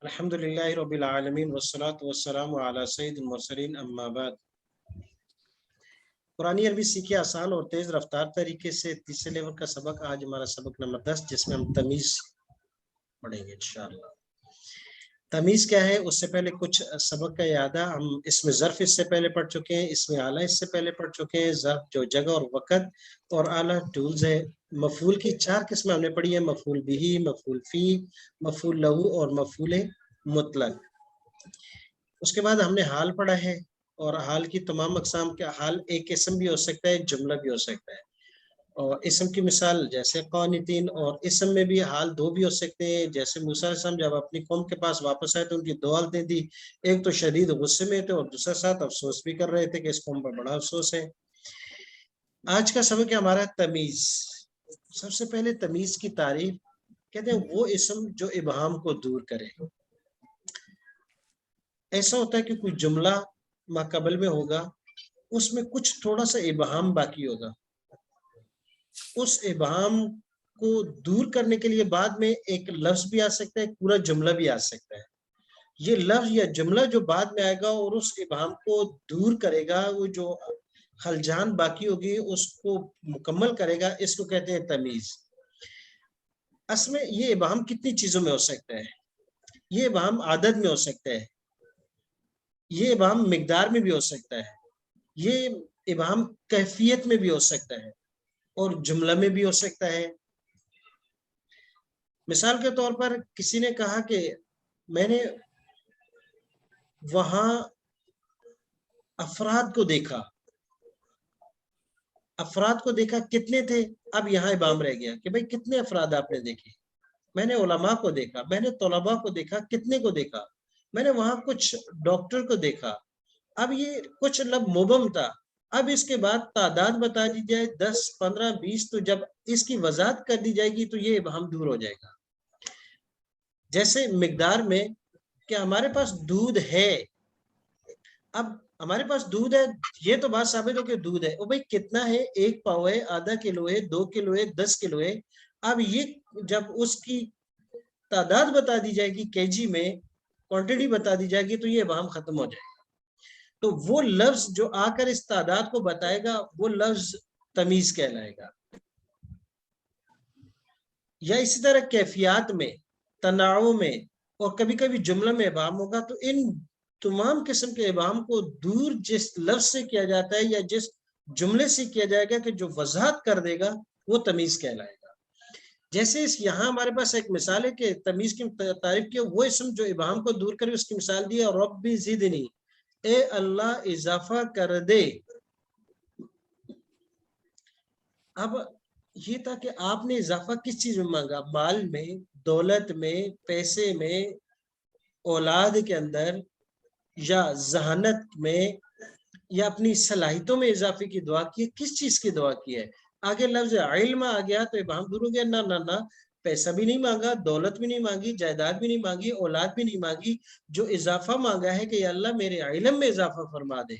الحمدللہ رب العالمین والصلاة والسلام علی سید المرسلین اما بعد۔ قرآن عربی سیکھے آسان اور تیز رفتار طریقے سے تیسرے لیول کا سبق، آج ہمارا سبق نمبر 10 جس میں ہم تمیز پڑھیں گے انشاءاللہ۔ تمیز کیا ہے اس سے پہلے کچھ سبق کا یادہ، ہم اس میں ظرف اس سے پہلے پڑھ چکے ہیں، اس میں آلہ اس سے پہلے پڑھ چکے ہیں، ظرف جو جگہ اور وقت اور آلہ ٹولز ہے۔ مفعول کی 4 قسمیں ہم نے پڑھی ہیں، مفعول بھی، مفعول فی، مفعول لہو اور مفعول مطلق۔ اس کے بعد ہم نے حال پڑھا ہے، اور حال کی تمام اقسام کا حال ایک اسم بھی ہو سکتا ہے، جملہ بھی ہو سکتا ہے۔ اور اسم کی مثال جیسے قانتین، اور اسم میں بھی حال 2 بھی ہو سکتے ہیں، جیسے موسیٰ علیہ السلام جب اپنی قوم کے پاس واپس آئے تو ان کی 2 حالتیں تھی، ایک تو شدید غصے میں تھے اور دوسرا ساتھ افسوس بھی کر رہے تھے کہ اس قوم پر بڑا افسوس ہے۔ آج کا سبق ہے ہمارا تمیز۔ سب سے پہلے تمیز کی تعریف، کہتے ہیں وہ اسم جو ابہام کو دور کرے۔ ایسا ہوتا ہے کہ کوئی جملہ ما قبل میں ہوگا، اس میں کچھ تھوڑا سا ابہام باقی ہوگا، اس ابہام کو دور کرنے کے لیے بعد میں ایک لفظ بھی آ سکتا ہے، پورا جملہ بھی آ سکتا ہے۔ یہ لفظ یا جملہ جو بعد میں آئے گا اور اس ابہام کو دور کرے گا، وہ جو خلجان باقی ہوگی اس کو مکمل کرے گا، اس کو کہتے ہیں تمیز۔ اصل میں یہ ابہام کتنی چیزوں میں ہو سکتا ہے؟ یہ ابہام عدد میں ہو سکتا ہے، یہ ابہام مقدار میں بھی ہو سکتا ہے، یہ ابہام کیفیت میں بھی ہو سکتا ہے، اور جملہ میں بھی ہو سکتا ہے۔ مثال کے طور پر کسی نے کہا کہ میں نے وہاں افراد کو دیکھا۔ افراد کو دیکھا کتنے تھے؟ اب یہاں ابہام رہ گیا کہ بھئی کتنے افراد آپ نے دیکھے؟ میں نے علماء کو دیکھا، میں نے طلباء کو دیکھا، کتنے کو دیکھا؟ میں نے وہاں کچھ ڈاکٹر کو دیکھا۔ اب یہ کچھ مبہم تھا، اب اس کے بعد تعداد بتا دی جائے 10 15 20، تو جب اس کی وضاحت کر دی جائے گی تو یہ ابہام دور ہو جائے گا۔ جیسے مقدار میں کہ ہمارے پاس دودھ ہے، اب ہمارے پاس دودھ ہے، یہ تو بات ثابت ہو کہ دودھ ہے، او بھئی کتنا ہے؟ 1 پاؤ ہے، آدھا کلو ہے، 2 کلو ہے، 10 کلو ہے۔ اب یہ جب اس کی تعداد بتا دی جائے گی کے جی میں، کوانٹٹی بتا دی جائے گی، تو یہ ابہام ختم ہو جائے گا۔ تو وہ لفظ جو آ کر اس تعداد کو بتائے گا وہ لفظ تمیز کہلائے گا۔ یا اسی طرح کیفیات میں، تناؤ میں، اور کبھی کبھی جملہ میں ابہام ہوگا، تو ان تمام قسم کے ابہام کو دور جس لفظ سے کیا جاتا ہے یا جس جملے سے کیا جائے گا کہ جو وضاحت کر دے گا، وہ تمیز کہلائے گا۔ جیسے یہاں ہمارے پاس ایک مثال ہے کہ تمیز کی تعریف کی، وہ اسم جو ابہام کو دور کرے، اس کی مثال دی ہے ربی زدنی، اے اللہ اضافہ کر دے۔ اب یہ تھا کہ آپ نے اضافہ کس چیز میں مانگا؟ مال میں، دولت میں، پیسے میں، اولاد کے اندر، یا ذہانت میں، یا اپنی صلاحیتوں میں اضافے کی دعا کی ہے؟ کس چیز کی دعا کی ہے؟ آگے لفظ علم آ گیا تو ابہام دور ہو گیا، نہ نہ نہ، پیسہ بھی نہیں مانگا، دولت بھی نہیں مانگی، جائیداد بھی نہیں مانگی، اولاد بھی نہیں مانگی، جو اضافہ مانگا ہے کہ یا اللہ میرے علم میں اضافہ فرما دے۔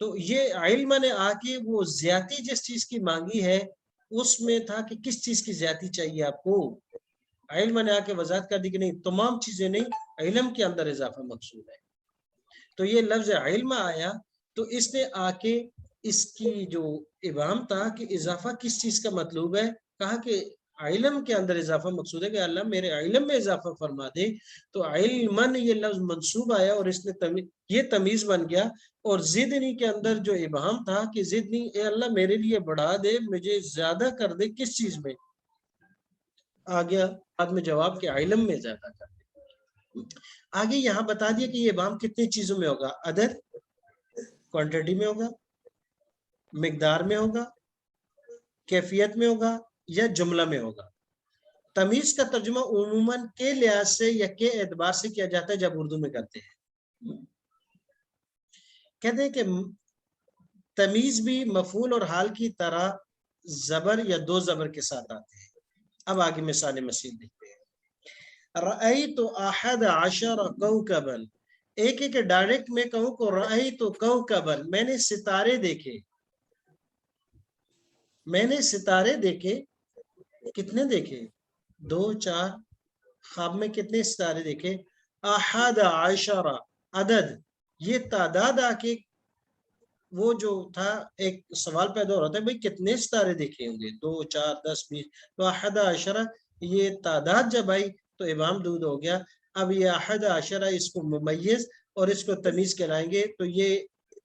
تو یہ علم نے آ کے وہ زیادتی جس چیز کی مانگی ہے، اس میں تھا کہ کس چیز کی زیادتی چاہیے آپ کو۔ علم نے آ کے وضاحت کر دی کہ نہیں، تمام چیزیں نہیں، علم کے اندر اضافہ مقصود ہے۔ تو یہ لفظ علم آیا تو اس نے آ کے اس کی جو ابہام تھا کہ اضافہ کس چیز کا مطلوب ہے، کہا کہ علم کے اندر اضافہ مقصود ہے کہ اللہ میرے علم میں اضافہ فرما دے۔ تو علمن یہ لفظ منصوب آیا اور اس نے یہ تمیز بن گیا۔ اور زدنی کے اندر جو ابہام تھا کہ زدنی، اے اللہ میرے لیے بڑھا دے، مجھے زیادہ کر دے، کس چیز میں؟ آ گیا بعد میں جواب کہ علم میں زیادہ کر دے۔ آگے یہاں بتا دیا کہ یہ ابہام کتنی چیزوں میں ہوگا، عدد، کوانٹٹی میں ہوگا، مقدار میں ہوگا، کیفیت میں ہوگا، یا جملہ میں ہوگا۔ تمیز کا ترجمہ عموماً کے لحاظ سے یا کے اعتبار سے کیا جاتا ہے جب اردو میں کرتے ہیں۔ کہتے ہیں کہ تمیز بھی مفعول اور حال کی طرح زبر یا 2 زبر کے ساتھ آتے ہیں۔ اب آگے مثال مزید دیکھتے ہیں۔ رأیت احد عشر کوكبا، ایک ایک ڈائریکٹ میں کہوں کو رأیت کوكبا، میں نے ستارے دیکھے، میں نے ستارے دیکھے، کتنے دیکھے؟ 2 4 خواب میں کتنے ستارے دیکھے؟ احد عشرہ، عدد، یہ تعداد آ کے وہ جو تھا ایک سوال پیدا ہو رہا تھا بھائی کتنے ستارے دیکھے ہوں گے، 2 4 10 20، تو احد عشرہ یہ تعداد جب آئی تو ابہام دود ہو گیا. اب یہ احد عشرہ اس کو ممیز اور اس کو تمیز کہلائیں گے، تو یہ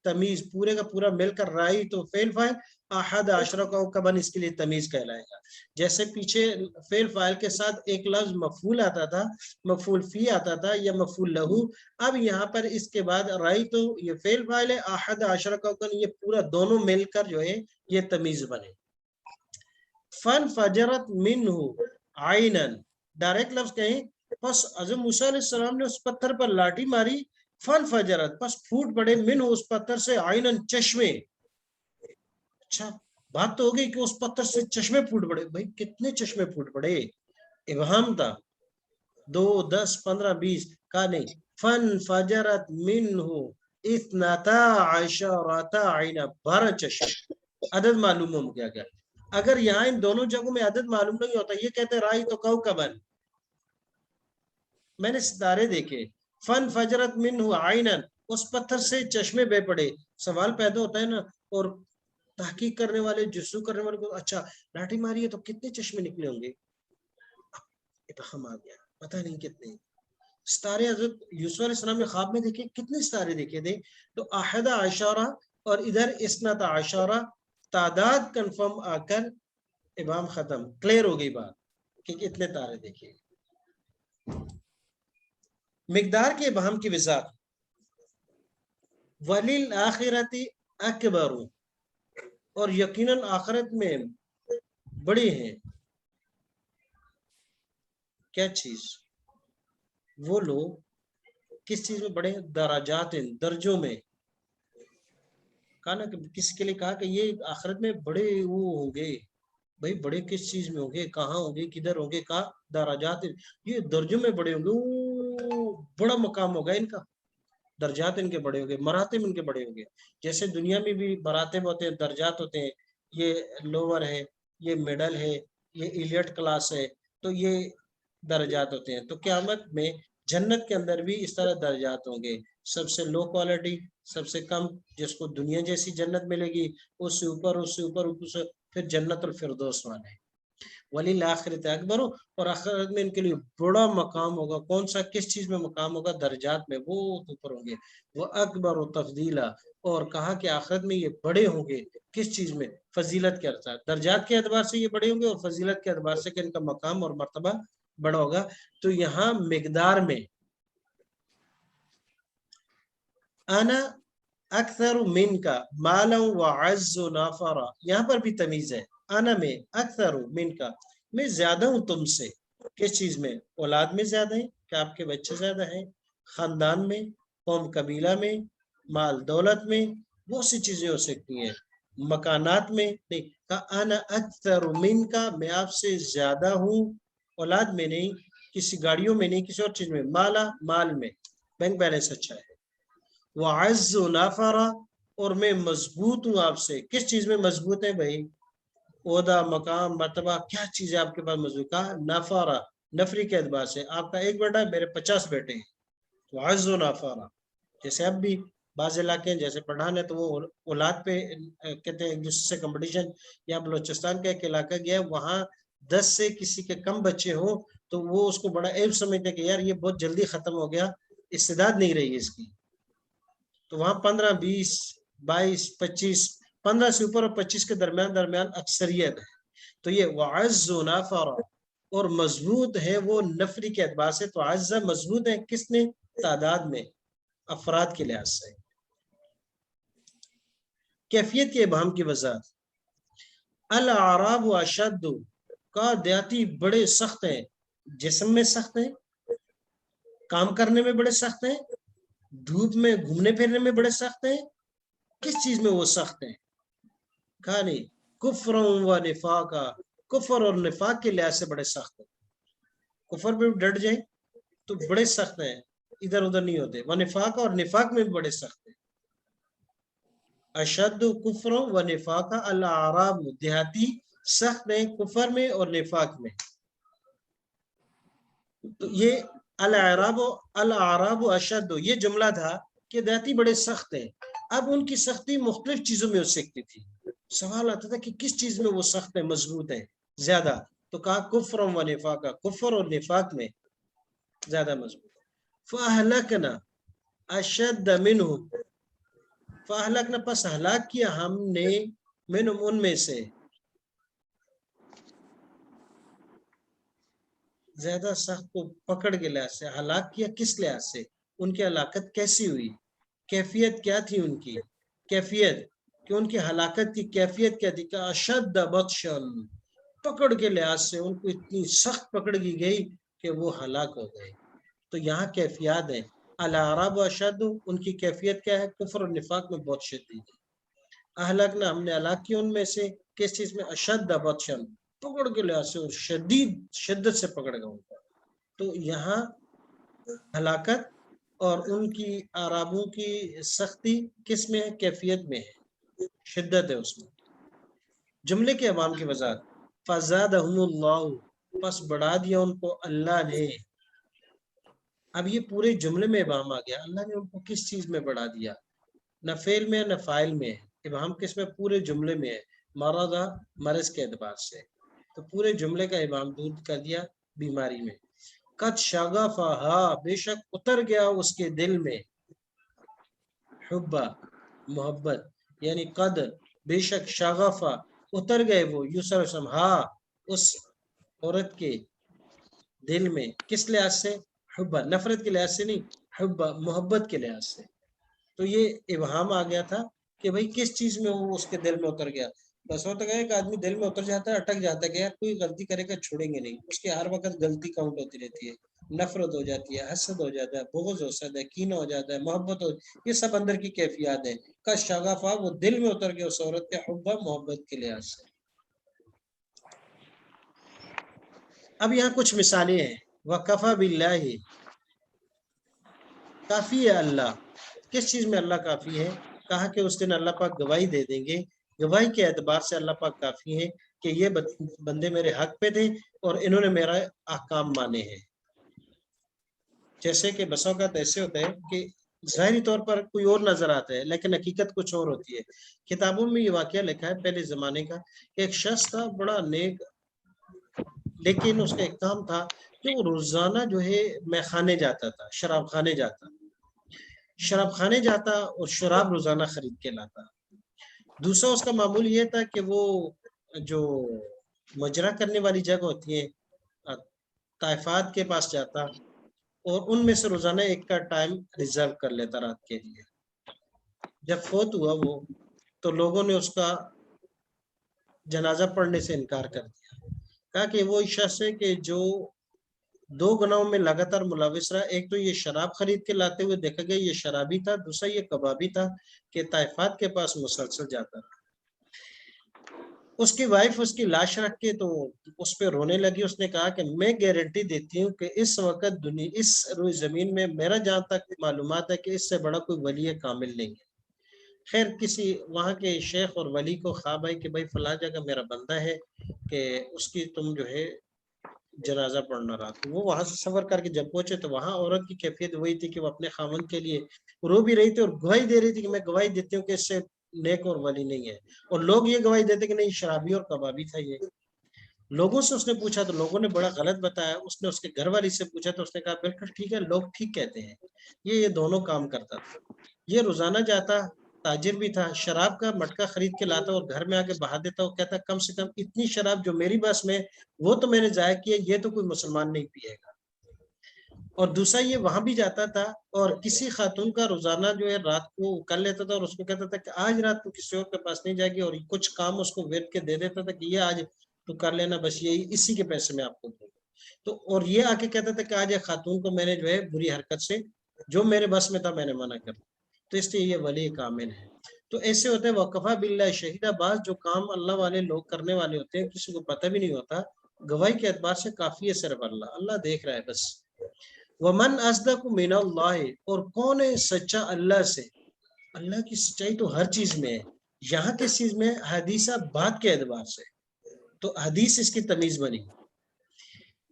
تمیز پورے کا پورا مل کر رائی تو فعل فاعل، احد عشرہ کا کبن اس کے لیے تمیز کہلائے گا. جیسے پیچھے فعل فاعل کے ساتھ ایک لفظ مفعول آتا تھا، مفعول فی آتا تھا یا مفعول لہو، اب یہاں پر اس کے بعد رائی تو یہ فعل فاعل ہے، احد عشرہ کا کبن یہ پورا دونوں مل کر جو ہے یہ تمیز بنے. فن فجرت منہ عینن، ڈائریکٹ لفظ کہیں پس حضرت موسیٰ علیہ السلام نے اس پتھر پر لاٹھی ماری، فن فجرت پس پھوٹ پڑے، منہ اس پتھر سے عینن چشمے. اچھا بات تو ہو گئی کہ اس پتھر سے چشمے پھوٹ پڑے، بھائی کتنے چشمے پھوٹ پڑے؟ ابہام تھا. 2 10 15 20 کہا نہیں، فن فجرت منہ اثنتا عشرۃ عینا، 12 چشمے. عدد معلوم ہو گیا. اگر یہاں ان دونوں جگہوں میں عدد معلوم نہیں ہوتا، یہ کہتے رائی تو کوکبن، میں نے ستارے دیکھے. فن فجرت منہ عینن، اس پتھر سے چشمے بہ پڑے. سوال پیدا ہوتا ہے نا، اور تحقیق کرنے والے جسو کرنے والے کو اچھا لاٹھی ماری ہے تو کتنے چشمے نکلے ہوں گے؟ ابہام آ گیا، پتہ نہیں کتنے ستارے حضرت یوسف علیہ السلام نے خواب میں دیکھے. کتنے ستارے دیکھے تھے؟ تو احد عشرہ اور ادھر اثنتا عشرہ، تعداد کنفرم آ کر ابہام ختم، کلیئر ہو گئی بات کہ اتنے تارے دیکھے. مقدار کے ابہام کی وضاحت، وَلِلْآخِرَةِ اکبر، اور یقیناً آخرت میں بڑے ہیں. کیا چیز؟ وہ لوگ کس چیز میں بڑے ہیں؟ درجات، درجوں میں. کہا نا کہ کسی کے لیے کہا کہ یہ آخرت میں بڑے وہ ہوں گے، بھائی بڑے کس چیز میں ہوں گے، کہاں ہوں گے، کدھر ہوں گے؟ کہا درجات، یہ درجوں میں بڑے ہوں گے، بڑا مقام ہوگا ان کا، درجات ان کے بڑے ہوں گے، مراتب ان کے بڑے ہوں گے. جیسے دنیا میں بھی مراتب ہوتے ہیں، درجات ہوتے ہیں، یہ لوور ہے، یہ مڈل ہے، یہ ایلیٹ کلاس ہے، تو یہ درجات ہوتے ہیں. تو قیامت میں جنت کے اندر بھی اس طرح درجات ہوں گے، سب سے لو کوالٹی، سب سے کم، جس کو دنیا جیسی جنت ملے گی، اس سے اوپر، اس سے اوپر، اس سے پھر جنت الفردوس والے. وَلِلْآخِرَةِ اکبر، اور آخرت میں ان کے لیے بڑا مقام ہوگا. کون سا، کس چیز میں مقام ہوگا؟ درجات میں، وہ اوپر ہوں گے. وہ اکبر و تفضیلا، اور کہا کہ آخرت میں یہ بڑے ہوں گے. کس چیز میں؟ فضیلت کے اعتبار، درجات کے اعتبار سے یہ بڑے ہوں گے، اور فضیلت کے اعتبار سے کہ ان کا مقام اور مرتبہ بڑا ہوگا. تو یہاں مقدار میں انا اکثر من کا مالا وعز نافرا، یہاں پر بھی تمیز ہے. انا میں، اکثر من کا، میں زیادہ ہوں تم سے. کس چیز میں؟ اولاد میں زیادہ ہیں، کہ آپ کے بچے زیادہ ہیں، خاندان میں، قوم قبیلہ میں، مال دولت میں، بہت سی چیزیں ہو سکتی ہیں. مکانات میں نہیں، کہا انا اکثر من کا، میں آپ سے زیادہ ہوں، اولاد میں نہیں، کسی گاڑیوں میں نہیں، کسی اور چیز میں. مالا، مال میں، بینک بیلنس اچھا ہے. وعز نافرا، اور میں مضبوط ہوں آپ سے. کس چیز میں مضبوط ہے بھائی؟ عہدہ، مقام، مرتبہ، کیا چیز ہے آپ کے پاس مضبوط؟ کہا نافرا، نفری کے اعتبار سے. آپ کا ایک بیٹا ہے، میرے 50 بیٹے ہیں. وعز نافرا، جیسے اب بھی بعض علاقے ہیں جیسے پٹھان ہے تو وہ اولاد پہ کہتے ہیں ایک دوسرے سے کمپٹیشن. یا بلوچستان کا ایک علاقہ گیا، وہاں 10 سے کسی کے کم بچے ہوں تو وہ اس کو بڑا عیب سمجھتے کہ یار یہ بہت جلدی ختم ہو گیا، استعداد نہیں رہی اس کی. تو وہاں 15 20 22 25، 15 سے اوپر اور 25 کے درمیان اکثریت ہے. تو یہ وعز نافرا، اور مضبوط ہے وہ نفری کے اعتبار سے. تو عزہ مضبوط ہے کس نے؟ تعداد میں، افراد کے لحاظ سے. کیفیت کے ابہام کی وضاحت، الاعراب اشد، کا دیاتی بڑے سخت ہیں، جسم میں سخت ہیں، کام کرنے میں بڑے سخت ہیں، دھوپ میں گھومنے پھرنے میں بڑے سخت ہیں. کس چیز میں وہ سخت ہیں؟ کہا نہیں، کفر و نفاق، کفر اور نفاق کے لحاظ سے بڑے سخت ہیں. کفر میں بھی ڈٹ جائیں تو بڑے سخت ہیں، ادھر ادھر نہیں ہوتے. وہ نفاق، اور نفاق میں بھی بڑے سخت ہیں. اشد کفر و نفاق، الاعراب دیہاتی سخت ہیں کفر میں اور نفاق میں. تو یہ الاعراب اشد، یہ جملہ تھا کہ دیہاتی بڑے سخت ہیں. اب ان کی سختی مختلف چیزوں میں ہو سکتی تھی. سوال آتا تھا کہ کس چیز میں وہ سخت ہے، مضبوط ہے زیادہ، تو کہا کفر و نفاق، کفر اور نفاق میں زیادہ مضبوط. فاہلکنا اشد منہم، فاہلکنا پس ہلاک کیا ہم نے، منہم ان میں سے، زیادہ سخت کو پکڑ کے لحاظ سے. ہلاک کیا کس لحاظ سے؟ ان کی ہلاکت کیسی ہوئی، کیفیت کیا تھی ان کی کیفیت، کہ ان کی ہلاکت کی کیفیت کیا تھی؟ کہ اشد بطشن، پکڑ کے لحاظ سے ان کو اتنی سخت پکڑ کی گئی کہ وہ ہلاک ہو گئے. تو یہاں کیفیات ہیں. الاعراب اشد، ان کی کیفیت کیا ہے؟ کفر اور نفاق میں بہت شدید ہے. اہلکنا، ہم نے ہلاک کیا ان میں سے، کس چیز میں؟ اشد بطشن، پکڑ کے لحاظ سے شدید شدت سے پکڑ گا ان کو. تو یہاں ہلاکت اور ان کی اعرابوں کی سختی کس میں ہے؟ کیفیت میں ہے، شدت ہے اس میں. جملے کے عوام کی وضاحت. فزادہم اللہ، پس بڑھا دیا ان کو اللہ نے. اب یہ پورے جملے میں ابہام آ گیا، اللہ نے ان کو کس چیز میں بڑھا دیا؟ نہ فعل میں نہ فاعل میں. ابہام کس میں؟ پورے جملے میں ہے. مرض، مرض کے اعتبار سے. تو پورے جملے کا ابہام دور کر دیا بیماری میں. قد شغفہا، بے شک اتر گیا اس کے دل میں، حبا، محبت، یعنی قد، بے شک، شغفہ، اتر گئے وہ، یوسف علیہ السلام، ہاں، اس عورت کے دل میں. کس لحاظ سے؟ حبا، نفرت کے لحاظ سے نہیں، حبا، محبت کے لحاظ سے. تو یہ ابہام آ گیا تھا کہ بھئی کس چیز میں وہ اس کے دل میں اتر گیا. بس ہوتا ہے کہ آدمی دل میں اتر جاتا ہے، اٹک جاتا ہے کہ یار کوئی غلطی کرے گا چھوڑیں گے نہیں، اس کے ہر وقت غلطی کاؤنٹ ہوتی رہتی ہے. نفرت ہو جاتی ہے، حسد ہو جاتا ہے، بغض ہو جاتا ہے، کینہ ہو جاتا ہے، محبت ہو، یہ سب اندر کی کیفیات ہیں. کا شغفہ، وہ دل میں اتر گیا اس عورت کے، حبا، محبت کے لحاظ سے. اب یہاں کچھ مثالیں ہیں. وَكَفَى بِاللَّهِ، کافی ہے اللہ. کس چیز میں اللہ کافی ہے؟ کہا کہ اس دن اللہ پاک گواہی دے دیں گے. گواہی کے اعتبار سے اللہ پاک کافی ہے کہ یہ بندے میرے حق پہ تھے اور انہوں نے میرا احکام مانے ہیں. جیسے کہ بسوں کا ایسے ہوتا ہے کہ ظاہری طور پر کوئی اور نظر آتا ہے لیکن حقیقت کچھ اور ہوتی ہے. کتابوں میں یہ واقعہ لکھا ہے پہلے زمانے کا کہ ایک شخص تھا بڑا نیک، لیکن اس کا ایک کام تھا کہ وہ روزانہ جو ہے میخانے جاتا تھا، شراب خانے جاتا، شراب خانے جاتا اور شراب روزانہ خرید کے لاتا. دوسرا اس کا معمول یہ تھا کہ وہ جو مجرا کرنے والی جگہ ہوتی ہیں طائفات کے پاس جاتا اور ان میں سے روزانہ ایک کا ٹائم ریزرو کر لیتا رات کے لیے. جب فوت ہوا وہ تو لوگوں نے اس کا جنازہ پڑھنے سے انکار کر دیا. کہا کہ وہ شخص ہے کہ جو دو گناہوں میں لگاتار ملوث رہا. ایک تو یہ شراب خرید کے لاتے ہوئے دیکھا گیا یہ شرابی تھا، دوسرا یہ کبابی تھا کہ طائفات کے پاس مسلسل جاتا رہا. اس کی وائف اس کی لاش رکھ کے تو اس پہ رونے لگی. اس نے کہا کہ میں گارنٹی دیتی ہوں کہ اس وقت دنیا اس روئے زمین میں میرا جہاں تک معلومات ہے کہ اس سے بڑا کوئی ولی کامل نہیں ہے. خیر کسی وہاں کے شیخ اور ولی کو خواب آئی کہ بھائی فلاں جگہ میرا بندہ ہے کہ اس کی تم جو ہے جنازہ پڑھنا رہا. تو وہ وہاں سے سفر کر کے جب پہنچے تو وہاں عورت کی کیفیت وہی تھی کہ وہ اپنے خاوند کے لیے رو بھی رہی تھی اور گواہی دے رہی تھی کہ میں گواہی دیتی ہوں کہ اس سے نیک اور ولی نہیں ہے. اور لوگ یہ گواہی دیتے کہ نہیں شرابی اور کبابی تھا. یہ لوگوں سے اس نے پوچھا تو لوگوں نے بڑا غلط بتایا. اس نے اس کے گھر والی سے پوچھا تو اس نے کہا بالکل ٹھیک ہے، لوگ ٹھیک کہتے ہیں. یہ دونوں کام کرتا تھا. یہ روزانہ جاتا، تاجر بھی تھا، شراب کا مٹکا خرید کے لاتا اور گھر میں آ کے بہا دیتا. وہ کہتا کم سے کم اتنی شراب جو میری بس میں وہ تو میں نے ضائع کی ہے، یہ تو کوئی مسلمان نہیں پیے گا. اور دوسرا یہ وہاں بھی جاتا تھا اور کسی خاتون کا روزانہ جو ہے رات کو کر لیتا تھا اور اس کو کہتا تھا کہ آج رات تو کسی اور کے پاس نہیں جائے گی، اور کچھ کام اس کو ورد کے دے دیتا تھا کہ یہ آج تو کر لینا، بس یہی اسی کے پیسے میں آپ کو دوں. تو اور یہ آ کے کہتا تھا کہ آج ایک خاتون کو میں نے جو ہے بری حرکت سے جو میرے بس میں تھا میں نے منع کر دیا. تو اس لیے یہ ولی کامل ہے. تو ایسے ہوتے ہیں وقفہ باللہ شہیدہ. بعض جو کام اللہ والے لوگ کرنے والے ہوتے ہیں کسی کو پتہ بھی نہیں ہوتا، گواہی کے اعتبار سے کافی ہے صرف اللہ، اللہ دیکھ رہا ہے بس. ومن اصدق من اللہ، اور کون ہے سچا اللہ سے؟ اللہ کی سچائی تو ہر چیز میں ہے. یہاں کس چیز میں؟ حدیثہ بات کے اعتبار سے. تو حدیث اس کی تمیز بنی.